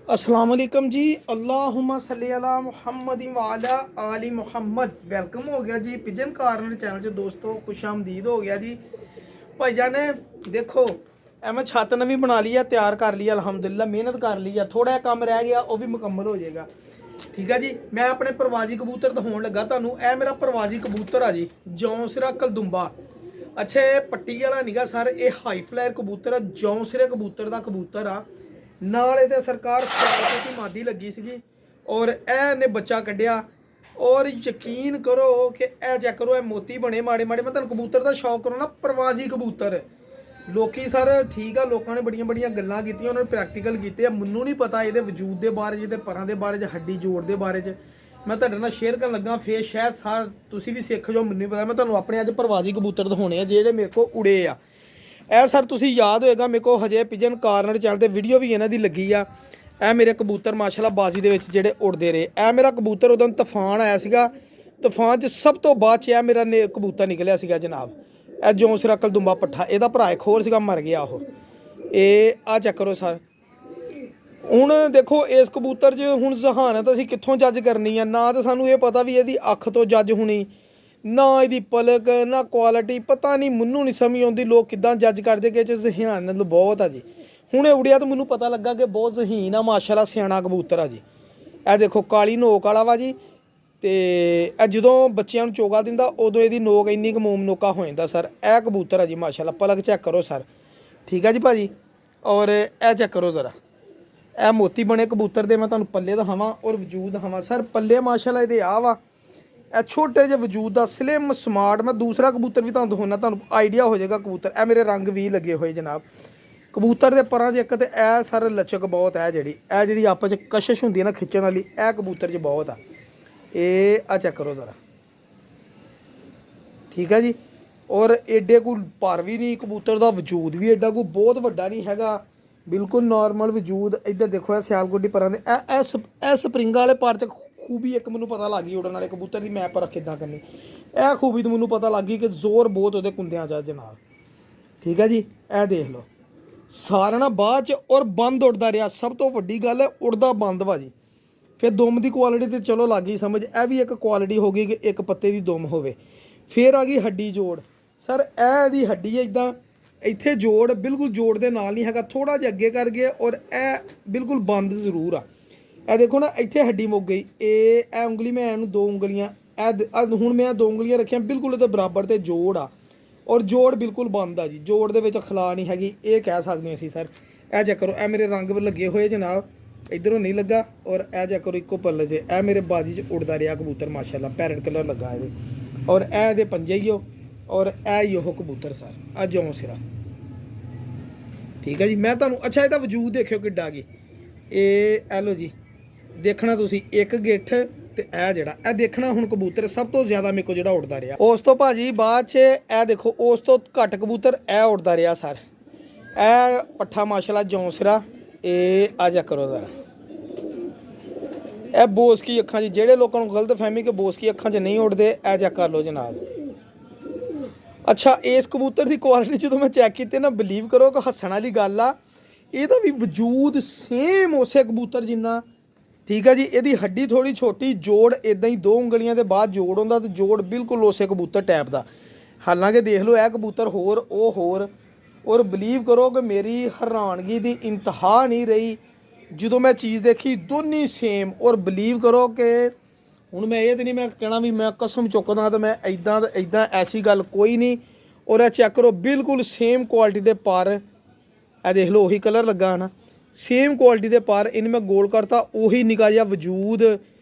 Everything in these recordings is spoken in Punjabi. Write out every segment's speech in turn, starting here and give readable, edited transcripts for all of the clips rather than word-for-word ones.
अस्सलाम वालेकुम जी। अल्लाहुम्मा सल्ली अला मुहम्मद वाला आली मुहम्मद। वेलकम हो गया जी पिजन कार्नर चैनल च दोस्तों, खुश आमदीद हो गया जी भाईजान ने। देखो मैं छत नवी बना ली है, तैयार कर लिया अल्हम्दुलिल्लाह, मेहनत कर ली है, थोड़ा काम रह गया वो भी मुकम्मल हो जाएगा। ठीक है जी, मैं अपने प्रवाजी कबूतर दिखाने लगा तुहानू। यह मेरा प्रवाजी कबूतर आ जी, जौंसरा कलदुंबा। अच्छा ये पट्टी वाला नहीं गा सर, ये हाई फ्लायर कबूतर है, जौंसरे कबूतर का कबूतर आ। नाल इहदे सरकार की मादी लगी सी और ने बच्चा कढ़िया। और यकीन करो कि चेक करो, ए मोती बने माड़े माड़े। मैं तुहानू कबूतर का शौक करो ना, प्रवाजी कबूतर लोकी सर ठीक है, लोगों ने बड़िया बड़िया गल्लां कीतियां, उन्होंने प्रैक्टिकल किए। मैनू नहीं पता ये वजूद के बारे च, परां के बारे च, हड्डी जोड़ के बारे च। मैं तुहाडे नाल शेयर करन लगा, फिर शायद सार तुसीं भी सीख जाओ। मैनू पता, मैं तुहानू अपने अज प्रवाजी कबूतर दिखाने ਜਿਹੜੇ मेरे को उड़े आ। ਇਹ सर तुसीं याद होएगा, मेरे को हजे पिजन कार्नर चैनल ते वीडियो भी इन्हां दी लगी आ। ਇਹ मेरे कबूतर माशाल्लाह बाजी ਦੇ ਵਿੱਚ ਜਿਹੜੇ उड़दे रहे। ਇਹ मेरा कबूतर उदों तूफान आया सीगा, तूफान च सब तो बाद च मेरा कबूतर निकलिया सीगा जनाब। ਇਹ ਜੌਂਸਰਾ ਕਲਦੁੰਬਾ ਪੱਠਾ, ਇਹਦਾ ਭਰਾ ਇੱਕ ਹੋਰ ਸੀਗਾ, ਮਰ ਗਿਆ ਉਹ। ਇਹ ਆ ਚੈੱਕ ਕਰੋ ਸਰ। ਹੁਣ ਦੇਖੋ ਇਸ ਕਬੂਤਰ 'ਚ ਹੁਣ ਜ਼ਹਾਨਤ ਅਸੀਂ ਕਿੱਥੋਂ ਜੱਜ ਕਰਨੀ ਆ? ਨਾ ਤਾਂ ਸਾਨੂੰ ਇਹ ਪਤਾ ਵੀ ਇਹਦੀ ਅੱਖ ਤੋਂ ਜੱਜ ਹੋਣੀ, ਨਾ ਇਹਦੀ ਪਲਕ, ਨਾ ਕੁਆਲਿਟੀ, ਪਤਾ ਨਹੀਂ। ਮੈਨੂੰ ਨਹੀਂ ਸਮਝ ਆਉਂਦੀ ਲੋਕ ਕਿੱਦਾਂ ਜੱਜ ਕਰਦੇ ਕਿ ਇਹ 'ਚ ਜ਼ਹਾਨਤ ਬਹੁਤ ਆ ਜੀ। ਹੁਣ ਇਹ ਉੜਿਆ ਤਾਂ ਮੈਨੂੰ ਪਤਾ ਲੱਗਾ ਕਿ ਬਹੁਤ ਜ਼ਹੀਨ ਆ, ਮਾਸ਼ਾਅੱਲਾ ਸਿਆਣਾ ਕਬੂਤਰ ਆ ਜੀ। ਇਹ ਦੇਖੋ ਕਾਲੀ ਨੋਕ ਵਾਲਾ ਵਾ ਜੀ। ਤੇ ਇਹ ਜਦੋਂ ਬੱਚਿਆਂ ਨੂੰ ਚੋਗਾ ਦਿੰਦਾ ਉਦੋਂ ਇਹਦੀ ਨੋਕ ਇੰਨੀ ਕੁ ਮੋਮ ਨੋਕਾ ਹੋ ਜਾਂਦਾ ਸਰ। ਇਹ ਕਬੂਤਰ ਆ ਜੀ ਮਾਸ਼ਾਅੱਲਾ, ਪਲਕ ਚੈੱਕ ਕਰੋ ਸਰ। ਠੀਕ ਹੈ ਜੀ ਭਾਜੀ। ਔਰ ਇਹ ਚੈੱਕ ਕਰੋ ਜ਼ਰਾ, ਇਹ ਮੋਤੀ ਬਣੇ ਕਬੂਤਰ ਦੇ ਮੈਂ ਤੁਹਾਨੂੰ ਪੱਲੇ ਦਿਖਾਵਾਂ ਔਰ ਵਜੂਦ ਦਿਖਾਵਾਂ ਸਰ। ਪੱਲੇ ਮਾਸ਼ਾਅੱਲਾ ਇਹਦੇ ਆ ਵਾ, ਇਹ ਛੋਟੇ ਜਿਹੇ ਵਜੂਦ ਦਾ ਸਲਿਮ ਸਮਾਰਟ। ਮੈਂ ਦੂਸਰਾ ਕਬੂਤਰ ਵੀ ਤੁਹਾਨੂੰ ਦਿਖਾਉਣਾ, ਤੁਹਾਨੂੰ ਆਈਡੀਆ ਹੋ ਜਾਏਗਾ ਕਬੂਤਰ। ਇਹ ਮੇਰੇ ਰੰਗ ਵੀ ਲੱਗੇ ਹੋਏ ਜਨਾਬ ਕਬੂਤਰ ਦੇ ਪਰਾਂ 'ਚ। ਇੱਕ ਤੇ ਇਹ ਸਰ ਲਚਕ ਬਹੁਤ ਹੈ, ਜਿਹੜੀ ਆਪਸ 'ਚ ਕਸ਼ਿਸ਼ ਹੁੰਦੀ ਹੈ ਨਾ ਖਿੱਚਣ ਵਾਲੀ, ਇਹ ਕਬੂਤਰ 'ਚ ਬਹੁਤ ਆ। ਇਹ ਆ ਚੈੱਕ ਕਰੋ ज़रा। ठीक है जी। और एडे कोई पर भी नहीं, कबूतर का वजूद भी एडा कोई बहुत वड्डा नहीं हैगा, बिल्कुल नॉर्मल वजूद। इधर देखो है सियालकोटी पर स्प्रिंग वाले पर च खूबी एक मैनू पता लग गई उड़न वाले कबूतर की। मैं परख किदां करनी, यह खूबी तो मैनू पता लग गई कि जोर बहुत वो कुंदियां च जनाब। ठीक है जी। यह देख लो सारा ना बाद च और बंद उड़ता रहा। सब तो वड्डी गल है उड़दा बंद वा जी। फिर दुम की क्वालिटी तो चलो लग गई समझ, यह भी एक क्वालिटी हो गई कि एक पत्ते की दुम होवे। फिर आ गई हड्डी जोड़ सर। यह हड्डी है इदा, इत्थे जोड़ बिल्कुल जोड़ के नाल नहीं हैगा, थोड़ा जिहा अगे कर गया। और यह बिल्कुल बंद जरूर आ। यह देखो ना इत्थे हड्डी मुक गई। ये उंगली मैं इन्हूं दो उंगलियां, हुण मैं दो उंगलियां रखियां बिल्कुल इहदे बराबर ते जोड़ आ। और जोड़ बिल्कुल बंद आ जी, जोड़ दे विच खला नहीं हैगी, ये कह सकते असीं सर। यह चेक करो, यह मेरे रंग लगे हुए जनाब, इधरों नहीं लगा। और यह चेक करो इक्को पल्ले से, यह मेरे बाजी च उड़दा रहा कबूतर माशाल्लाह, पैरेट कलर लगा ये। और यह दे पंजे ही हो, और यह ही वो कबूतर सर, आ जौंसरा। ठीक है जी। मैं तुहानू अच्छा इसदा वजूद देखियो किड्डा गी। ए लो जी, देखना तुसी एक गिट्ठ ते ए जेड़ा ए देखना। हुण कबूतर सब तो ज़्यादा मेरे को जेड़ा उड़दा रहा, उस तो भाजी बाद च ए देखो उस तो घट कबूतर ए उड़दा रहा सर। ए पट्ठा माशाल्लाह जौंसरा। ये आ चेक करो ज़रा, ਇਹ ਬੋਸ ਕੀ ਅੱਖਾਂ 'ਚ ਜਿਹੜੇ ਲੋਕਾਂ ਨੂੰ ਗਲਤ ਫਹਿਮੀ ਕਿ ਬੋਸ ਕੀ ਅੱਖਾਂ 'ਚ ਨਹੀਂ ਉੱਡਦੇ, ਇਹ ਚੈੱਕ ਕਰ ਲਓ ਜਨਾਬ। ਅੱਛਾ ਇਸ ਕਬੂਤਰ ਦੀ ਕੁਆਲਿਟੀ ਜਦੋਂ ਮੈਂ ਚੈੱਕ ਕੀਤੀ ਨਾ, ਬਿਲੀਵ ਕਰੋ ਕਿ ਹੱਸਣ ਵਾਲੀ ਗੱਲ ਆ, ਇਹਦਾ ਵੀ ਵਜੂਦ ਸੇਮ ਉਸੇ ਕਬੂਤਰ ਜਿੰਨਾ। ਠੀਕ ਹੈ ਜੀ। ਇਹਦੀ ਹੱਡੀ ਥੋੜੀ ਛੋਟੀ, ਜੋੜ ਇਦਾਂ ਹੀ ਦੋ ਉਂਗਲੀਆਂ ਦੇ ਬਾਅਦ ਜੋੜ ਹੁੰਦਾ, ਤੇ ਜੋੜ ਬਿਲਕੁਲ ਉਸੇ ਕਬੂਤਰ ਟਾਈਪ ਦਾ। ਹਾਲਾਂਕਿ ਦੇਖ ਲਓ ਇਹ ਕਬੂਤਰ ਹੋਰ ਉਹ ਹੋਰ। और बिलीव करो कि मेरी हैरानगी की इंतहा नहीं रही जो मैं चीज़ देखी, दोनों सेम। और बिलीव करो कि हूँ मैं ये तो नहीं मैं कहना भी मैं कसम चुकदा तो मैं इदा ऐसी गल कोई नहीं। और यह चेक करो बिल्कुल सेम क्वालिटी के पर, यह देख लो उही कलर लगा है ना, सेम क्वालिटी के पर। इन मैं गोल करता उही निका जिहा वजूद।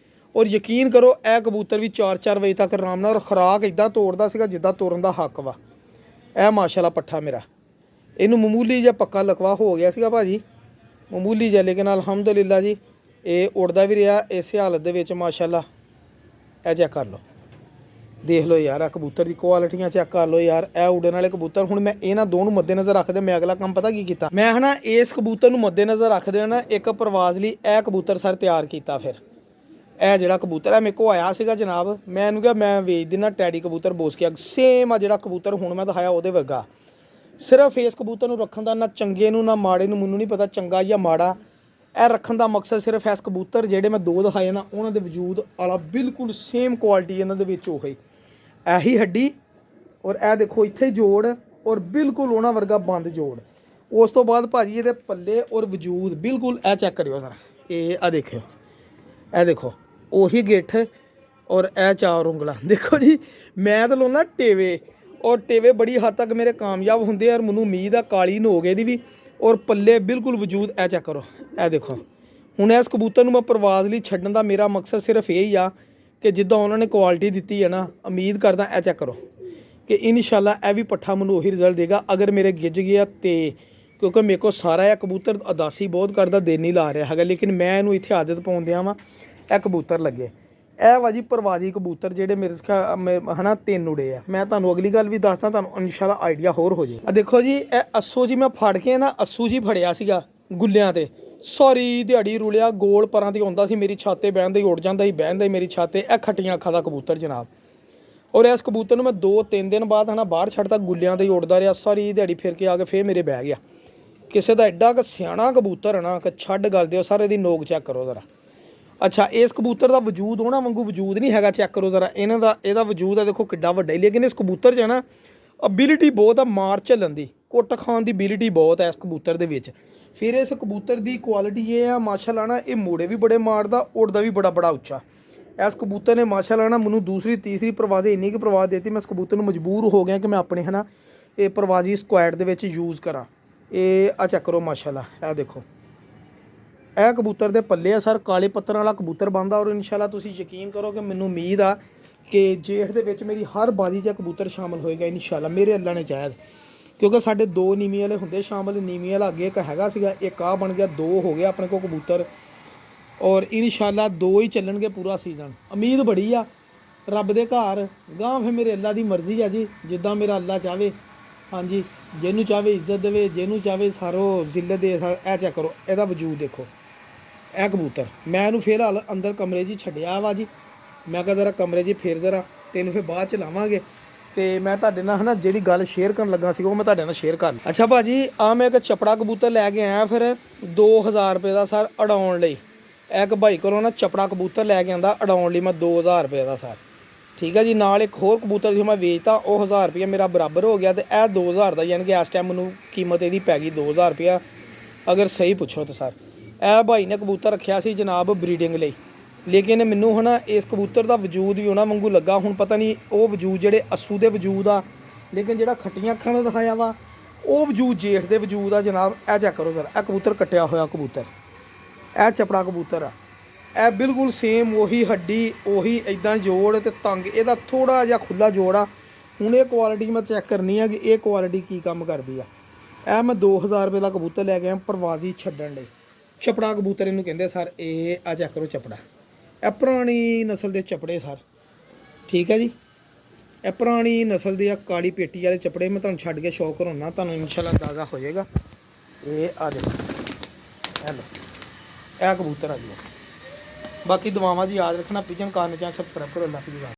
और यकीन करो यह कबूतर भी 4-4 बजे तक आराम नाल खुराक इदा तोड़दा सीगा जिद्दां तुरन दा हक वा। यह माशाल्लाह पट्ठा मेरा, इनू मामूली जिहा पक्का लकवा हो गया सीगा भाजी, मामूली जिहा, लेकिन अलहमदुलिल्लाह जी ये उड़दा भी रहा इस हालत दे विच माशाल्लाह। ए चेक कर लो, देख लो यार कबूतर की क्वालिटियां चेक कर लो यार। ए उड़न वाले कबूतर। हुण मैं इन्हां दोनों मद्देनज़र रखदे मैं अगला काम पता की कीता, मैं है ना इस कबूतर नूं मद्देनज़र रखदे ना एक परवाज़ लई ए कबूतर सर तैयार कीता। फिर ਇਹ ਜਿਹੜਾ ਕਬੂਤਰ ਹੈ ਮੇਰੇ ਕੋ ਆਇਆ ਸੀਗਾ ਜਨਾਬ, मैं ਇਹਨੂੰ ਕਿਹਾ मैं ਵੇਚ ਦਿੰਦਾ टैडी कबूतर बोस के सेम आ ਜਿਹੜਾ कबूतर ਹੁਣ मैं ਦਿਖਾਇਆ ਉਹਦੇ ਵਰਗਾ। सिर्फ इस कबूतर ਨੂੰ ਰੱਖਣ ਦਾ ਨਾ ਚੰਗੇ ਨੂੰ ਨਾ ਮਾੜੇ ਨੂੰ, ਮੈਨੂੰ ਨਹੀਂ ਪਤਾ ਚੰਗਾ ਜਾਂ ਮਾੜਾ। ਇਹ ਰੱਖਣ ਦਾ ਮਕਸਦ ਸਿਰਫ ਇਸ ਕਬੂਤਰ ਜਿਹੜੇ ਮੈਂ ਦੋ ਦਿਖਾਏ ਨਾ ਉਹਨਾਂ ਦੇ ਵਜੂਦ ਵਾਲਾ ਬਿਲਕੁਲ ਸੇਮ ਕੁਆਲਿਟੀ ਇਹਨਾਂ ਦੇ ਵਿੱਚ ਉਹੀ ਇਹੀ ਹੱਡੀ ਔਰ ਇਹ ਦੇਖੋ ਇੱਥੇ ਜੋੜ ਔਰ ਬਿਲਕੁਲ ਉਹਨਾਂ ਵਰਗਾ ਬੰਦ ਜੋੜ। ਉਸ ਤੋਂ ਬਾਅਦ ਭਾਜੀ ਇਹਦੇ ਪੱਲੇ ਔਰ ਵਜੂਦ ਬਿਲਕੁਲ ਇਹ ਚੈੱਕ ਕਰਿਓ ਸਰ, ਇਹ ਆ ਦੇਖਿਓ, ਇਹ ਦੇਖੋ ਉਹੀ ਗਿੱਠ ਔਰ ਇਹ ਚਾਰ ਉਂਗਲਾਂ। ਦੇਖੋ ਜੀ ਮੈਂ ਤਾਂ ਲਾਉਣਾ ਟੇਵੇ ਔਰ ਟੇਵੇ ਬੜੀ ਹੱਦ ਤੱਕ ਮੇਰੇ ਕਾਮਯਾਬ ਹੁੰਦੇ ਔਰ ਮੈਨੂੰ ਉਮੀਦ ਆ ਕਾਲੀ ਨੋਕ ਇਹਦੀ ਵੀ ਔਰ ਪੱਲੇ ਬਿਲਕੁਲ ਵਜੂਦ ਇਹ ਚੈੱਕ ਕਰੋ, ਇਹ ਦੇਖੋ। ਹੁਣ ਇਸ ਕਬੂਤਰ ਨੂੰ ਮੈਂ ਪ੍ਰਵਾਜ਼ ਲਈ ਛੱਡਣ ਦਾ ਮੇਰਾ ਮਕਸਦ ਸਿਰਫ ਇਹ ਹੀ ਆ ਕਿ ਜਿੱਦਾਂ ਉਹਨਾਂ ਨੇ ਕੁਆਲਿਟੀ ਦਿੱਤੀ ਹੈ ਨਾ, ਉਮੀਦ ਕਰਦਾ ਇਹ ਚੈੱਕ ਕਰੋ ਕਿ ਇਨਸ਼ਾਅੱਲਾ ਇਹ ਵੀ ਪੱਠਾ ਮੈਨੂੰ ਉਹੀ ਰਿਜ਼ਲਟ ਦੇਗਾ ਅਗਰ ਮੇਰੇ ਗਿੱਜ ਗਿਆ ਤੇ, ਕਿਉਂਕਿ ਮੇਰੇ ਕੋਲ ਸਾਰਾ ਇਹ ਕਬੂਤਰ ਉਦਾਸੀ ਬਹੁਤ ਕਰਦਾ, ਦਿਨ ਨਹੀਂ ਲਾ ਰਿਹਾ ਹੈਗਾ, ਲੇਕਿਨ ਮੈਂ ਇਹਨੂੰ ਇੱਥੇ ਆਦਤ ਪਾਉਣ ਦਿਆਂ ਵਾਂ ਇਹ ਕਬੂਤਰ ਲੱਗੇ। ਇਹ ਵਾ ਜੀ ਪ੍ਰਵਾਜ਼ੀ ਕਬੂਤਰ ਜਿਹੜੇ ਮੇਰੇ ਹੈ ਨਾ 3 ਉੜੇ ਆ। ਮੈਂ ਤੁਹਾਨੂੰ ਅਗਲੀ ਗੱਲ ਵੀ ਦੱਸਦਾ, ਤੁਹਾਨੂੰ ਇਨਸ਼ਾਅੱਲਾ ਆਈਡੀਆ ਹੋਰ ਹੋ ਜੇ। ਆ ਦੇਖੋ ਜੀ ਇਹ ਅੱਸੂ ਜੀ ਮੈਂ ਫੜ ਕੇ ਨਾ ਅੱਸੂ ਜੀ ਫੜਿਆ ਸੀਗਾ ਗੁੱਲਿਆਂ ਤੇ, ਸਾਰੀ ਦਿਹਾੜੀ ਰੁਲਿਆ ਗੋਲ ਪਰਾਂ ਦੀ ਆਉਂਦਾ ਸੀ, ਮੇਰੀ ਛੱਤ ਤੇ ਬਹਿਣ ਦੇ ਉੱਡ ਜਾਂਦਾ ਸੀ, ਬਹਿਣ ਦੇ ਮੇਰੀ ਛੱਤ ਤੇ। ਇਹ ਖੱਟੀਆਂ ਅੱਖਾਂ ਦਾ ਕਬੂਤਰ ਜਨਾਬ, ਔਰ ਇਸ ਕਬੂਤਰ ਨੂੰ ਮੈਂ 2-3 ਦਿਨ ਬਾਅਦ ਹੈ ਨਾ ਬਾਹਰ ਛੱਡਤਾ, ਗੁੱਲਿਆਂ ਤੇ ਹੀ ਉੱਡਦਾ ਰਿਹਾ ਸਾਰੀ ਦਿਹਾੜੀ, ਫਿਰ ਕੇ ਆ ਕੇ ਫੇਰ ਮੇਰੇ ਬਹਿ ਗਿਆ। ਕਿਸੇ ਦਾ ਐਡਾ ਕੁ ਸਿਆਣਾ ਕਬੂਤਰ ਹੈ ਨਾ ਕਿ ਛੱਡ ਗੱਲ ਦਿਓ, ਸਾਰੇ ਦੀ ਨੋਕ ਚੈੱਕ ਕਰੋ ਜ਼ਰਾ। ਅੱਛਾ ਇਸ ਕਬੂਤਰ ਦਾ ਵਜੂਦ ਉਹਨਾਂ ਵਾਂਗੂ ਵਜੂਦ ਨਹੀਂ ਹੈਗਾ, ਚੈੱਕ ਕਰੋ ਜ਼ਰਾ ਇਹਨਾਂ ਦਾ, ਇਹਦਾ ਵਜੂਦ ਆ ਦੇਖੋ ਕਿੱਡਾ ਵੱਡਾ ਹੀ, ਲੇਕਿਨ ਇਸ ਕਬੂਤਰ 'ਚ ਹੈ ਨਾ ਅਬਿਲਿਟੀ ਬਹੁਤ ਆ ਮਾਰ ਝੱਲਣ ਦੀ, ਕੁੱਟ ਖਾਣ ਦੀ ਅਬਿਲਿਟੀ ਬਹੁਤ ਹੈ ਇਸ ਕਬੂਤਰ ਦੇ ਵਿੱਚ। ਫਿਰ ਇਸ ਕਬੂਤਰ ਦੀ ਕੁਆਲਿਟੀ ਇਹ ਆ ਮਾਸ਼ਾਅੱਲਾ ਨਾ, ਇਹ ਮੋੜੇ ਵੀ ਬੜੇ ਮਾਰਦਾ, ਉੱਡਦਾ ਵੀ ਬੜਾ ਉੱਚਾ। ਇਸ ਕਬੂਤਰ ਨੇ ਮਾਸ਼ਾਅੱਲਾ ਨਾ ਮੈਨੂੰ ਦੂਸਰੀ ਤੀਸਰੀ ਪ੍ਰਵਾਜ਼ੇ ਇੰਨੀ ਕੁ ਪ੍ਰਵਾਜ਼ ਦੇਤੀ, ਮੈਂ ਇਸ ਕਬੂਤਰ ਨੂੰ ਮਜਬੂਰ ਹੋ ਗਿਆ ਕਿ ਮੈਂ ਆਪਣੇ ਹੈ ਨਾ ਇਹ ਪ੍ਰਵਾਜ਼ੀ ਸਕੁਐਡ ਦੇ ਵਿੱਚ ਯੂਜ਼ ਕਰਾਂ। ਇਹ ਆ ਚੈੱਕ ਕਰੋ ਮਾਸ਼ਾਅੱਲਾ, ਇਹ ਦੇਖੋ ਇਹ ਕਬੂਤਰ ਦੇ ਪੱਲੇ ਆ ਸਰ, ਕਾਲੇ ਪੱਤਰਾਂ ਵਾਲਾ ਕਬੂਤਰ ਬਣਦਾ। ਔਰ ਇਨਸ਼ਾਅੱਲਾ ਤੁਸੀਂ ਯਕੀਨ ਕਰੋ ਕਿ ਮੈਨੂੰ ਉਮੀਦ ਆ ਕਿ ਜੇਠ ਦੇ ਵਿੱਚ ਮੇਰੀ ਹਰ ਬਾਜ਼ੀ 'ਚ ਕਬੂਤਰ ਸ਼ਾਮਲ ਹੋਏਗਾ ਇਨਸ਼ਾਅੱਲਾ, ਮੇਰੇ ਅੱਲਾ ਨੇ ਚਾਹਿਆ। ਕਿਉਂਕਿ ਸਾਡੇ 2 ਨੀਵੀਂ ਵਾਲੇ ਹੁੰਦੇ ਸ਼ਾਮਲ, ਨੀਵੀਂ ਵਾਲਾ ਅੱਗੇ ਇੱਕ ਹੈਗਾ ਸੀਗਾ, ਇੱਕ ਆ ਬਣ ਗਿਆ, 2 ਹੋ ਗਿਆ ਆਪਣੇ ਕੋਲ ਕਬੂਤਰ। ਔਰ ਇਨਸ਼ਾਅੱਲਾ 2 ਹੀ ਚੱਲਣਗੇ ਪੂਰਾ ਸੀਜ਼ਨ, ਉਮੀਦ ਬੜੀ ਆ ਰੱਬ ਦੇ ਘਰ ਗਾਂ। ਫਿਰ ਮੇਰੇ ਅੱਲਾ ਦੀ ਮਰਜ਼ੀ ਆ ਜੀ, ਜਿੱਦਾਂ ਮੇਰਾ ਅੱਲਾ ਚਾਹਵੇ। ਹਾਂਜੀ ਜਿਹਨੂੰ ਚਾਹਵੇ ਇੱਜ਼ਤ ਦੇਵੇ, ਜਿਹਨੂੰ ਚਾਹਵੇ ਸਾਰੋ ਜ਼ਿਲਤ ਦੇ। ਇਹ ਚੈੱਕ ਕਰੋ ਇਹਦਾ ਵਜੂਦ ਦੇਖੋ, ਇਹ ਕਬੂਤਰ ਮੈਂ ਇਹਨੂੰ ਫਿਲਹਾਲ ਅੰਦਰ ਕਮਰੇ 'ਚ ਛੱਡਿਆ ਵਾ ਜੀ। ਮੈਂ ਕਿਹਾ ਜ਼ਰਾ ਕਮਰੇ 'ਚ ਫਿਰ ਜ਼ਰਾ ਤੈਨੂੰ ਫਿਰ ਬਾਅਦ 'ਚ ਲਾਵਾਂਗੇ। ਤੇ ਮੈਂ ਤੁਹਾਡੇ ਨਾਲ ਹੈ ਨਾ ਜਿਹੜੀ ਗੱਲ ਸ਼ੇਅਰ ਕਰਨ ਲੱਗਾ ਸੀ ਉਹ ਮੈਂ ਤੁਹਾਡੇ ਨਾਲ ਸ਼ੇਅਰ ਕਰ ਲਈ। ਅੱਛਾ ਭਾਜੀ ਆ ਮੈਂ ਇੱਕ ਚਪੜਾ ਕਬੂਤਰ ਲੈ ਕੇ ਆਇਆ ਫਿਰ 2000 ਰੁਪਏ ਦਾ ਸਰ ਉਡਾਉਣ ਲਈ। ਇੱਕ ਭਾਈ ਕੋਲੋਂ ਨਾ ਚਪੜਾ ਕਬੂਤਰ ਲੈ ਕੇ ਆਂਦਾ ਉਡਾਉਣ ਲਈ ਮੈਂ 2000 ਰੁਪਏ ਦਾ ਸਰ, ਠੀਕ ਹੈ ਜੀ। ਨਾਲ ਇੱਕ ਹੋਰ ਕਬੂਤਰ ਸੀ ਮੈਂ ਵੇਚਤਾ, ਉਹ 1000 ਰੁਪਏ ਮੇਰਾ ਬਰਾਬਰ ਹੋ ਗਿਆ। ਤੇ ਇਹ 2000 ਦਾ, ਯਾਨੀ ਕਿ ਇਸ ਟਾਈਮ ਮੈਨੂੰ ਕੀਮਤ ਇਹਦੀ ਪੈ ਗਈ 2000 ਰੁਪਇਆ ਅਗਰ ਸਹੀ ਪੁੱਛੋ ਤਾਂ ਸਰ। ਇਹ ਭਾਈ ਨੇ ਕਬੂਤਰ ਰੱਖਿਆ ਸੀ ਜਨਾਬ ਬਰੀਡਿੰਗ ਲਈ, ਲੇਕਿਨ ਮੈਨੂੰ ਹੁਣ ਇਸ ਕਬੂਤਰ ਦਾ ਵਜੂਦ ਵੀ ਉਹਨਾਂ ਵਾਂਗੂ ਲੱਗਾ। ਹੁਣ ਪਤਾ ਨਹੀਂ ਉਹ ਵਜੂਦ ਜਿਹੜੇ ਅੱਸੂ ਦੇ ਵਜੂਦ ਆ, ਲੇਕਿਨ ਜਿਹੜਾ ਖੱਟੀਆਂ ਅੱਖਾਂ ਦਾ ਦਿਖਾਇਆ ਵਾ ਉਹ ਵਜੂਦ ਜੇਠ ਦੇ ਵਜੂਦ ਆ ਜਨਾਬ। ਇਹ ਚੈੱਕ ਕਰੋ ਸਰ, ਇਹ ਕਬੂਤਰ ਕੱਟਿਆ ਹੋਇਆ ਕਬੂਤਰ, ਇਹ ਚਪੜਾ ਕਬੂਤਰ ਆ, ਇਹ ਬਿਲਕੁਲ ਸੇਮ ਉਹੀ ਹੱਡੀ ਉਹੀ ਇੱਦਾਂ ਜੋੜ ਤੇ ਤੰਗ, ਇਹਦਾ ਥੋੜਾ ਜਿਹਾ ਖੁੱਲਾ ਜੋੜ ਆ। ਹੁਣ ਇਹ ਕੁਆਲਿਟੀ ਮੈਂ ਚੈੱਕ ਕਰਨੀ ਆ ਕਿ ਇਹ ਕੁਆਲਿਟੀ ਕੀ ਕੰਮ ਕਰਦੀ ਆ। ਇਹ ਮੈਂ 2000 ਰੁਪਏ ਦਾ ਕਬੂਤਰ ਲੈ ਕੇ ਆਇਆ ਪ੍ਰਵਾਜ਼ੀ ਛੱਡਣ ਲਈ, ਚਪੜਾ ਕਬੂਤਰ ਇਹਨੂੰ ਕਹਿੰਦੇ ਸਰ। ਇਹ ਆ ਚੈੱਕ ਕਰੋ ਚਪੜਾ, ਇਹ ਪੁਰਾਣੀ ਨਸਲ ਦੇ ਚਪੜੇ ਸਰ, ਠੀਕ ਹੈ ਜੀ। ਇਹ ਪੁਰਾਣੀ ਨਸਲ ਦੇ ਆ ਕਾਲੀ ਪੇਟੀ ਵਾਲੇ ਚਪੜੇ, ਮੈਂ ਤੁਹਾਨੂੰ ਛੱਡ ਕੇ ਸ਼ੌਕ ਕਰਾਉਣਾ, ਤੁਹਾਨੂੰ ਇਨਸ਼ਾਅੱਲਾ ਅੰਦਾਜ਼ਾ ਹੋ ਜਾਏਗਾ। ਇਹ ਆ ਦੇਖੋ, ਹੈਲੋ ਇਹ ਕਬੂਤਰ ਆ ਜੀ। ਬਾਕੀ ਦੁਆਵਾਂ ਜੀ ਯਾਦ ਰੱਖਣਾ, ਪਿਜਨ ਕਾਰਨ ਚੈਨਲ ਸਬਸਕ੍ਰਾਈਬ ਕਰੋ। ਅੱਲਾ ਹਾਫਿਜ਼।